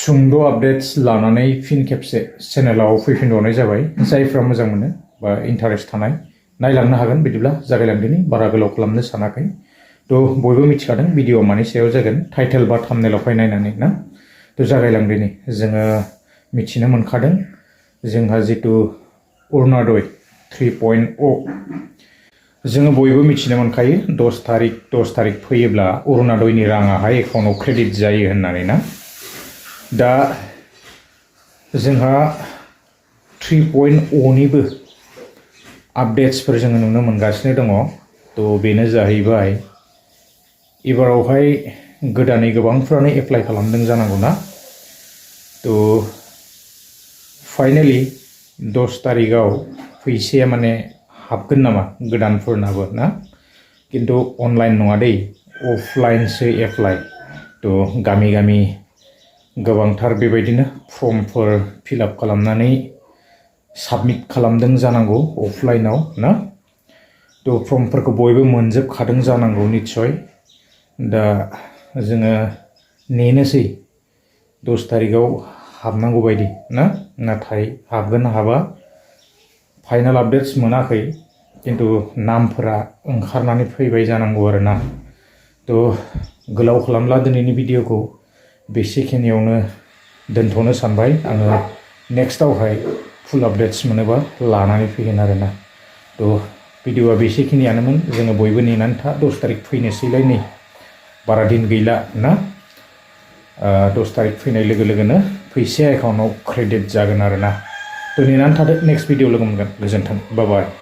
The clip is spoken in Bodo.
सुंद' आपडेट्स लानानै फिन खेबसे चेनेलाव फैफिनबावनाय जाबाय जायफ्रा मोजां मोनो बा इन्टारेस्ट थानाय नायलांनो हागोन बिदिब्ला जागायलांदिनि बारा गोलाव खालामनो सानाखै थ' बयबो मिथिखादों भिडिअ मानि सायाव जागोन टाइटेल बा थाम्बनेलावहाय नायनानै ना थ' जागायलांदिनि जोङो मिथिनो मोनखादों जोंहा जितु अरुणोदय 3.0 जोङो बयबो मिथिनो मोनखायो 10 तारिख फैयोब्ला अरुणोदयनि राङाहाय एकाउन्टआव क्रेडिट जायो होननानै ना दा जोंहा 3.0 निबो आपडेट्सफोर जोङो नुनो मोनगासिनो दङ थ' बेनो जाहैबाय एबारावहाय गोदानै गोबांफ्रानो एप्लाइ खालामदों जानांगौ ना थ' फाइनाली 10 तारिखआव फैसाया माने हाबगोन नामा गोदानफोरनाबो ना किन्तु अनलाइन नङा दै अफलाइनसो एप्लाइ थ' गामि गामि गोबांथार बेबायदिनो फर्मफोर फिलआप खालामनानै साबमिट खालामदों जानांगौ अफलाइनाव ना थ' फर्मफोरखौ बयबो मोनजोबखादों जानांगौ निस्सय दा जोङो नेनोसै 10 तारिखआव हाबनांगौ बायदि ना नाथाय हाबगोन हाबा फाइनाल आपडेट्स मोनाखै किन्तु नामफोरा ओंखारनानै फैबाय जानांगौ आरोना थ' गोलाव खालामला दिनैनि भिडिअखौ बेसेखिनियावनो दोनथ'नो सानबाय आङो नेक्स्टआवहाय फुल आपडेट्स मोनोबा लानानै फैगोन आरोना थ' भिडिअआ बेसेखिनियानोमोन जोङो बयबो नेनानै था 10 तारिख फैनोसैलाय नै बारा दिन गैला ना 10 तारिख फैनाय लोगो लोगोनो फैसाया एकाउन्टआव क्रेडिट जागोन आरोना थ' नेनानै थादो नेक्स्ट भिडिअ लोगो मोनगोन गोजोन्थों बाय बाय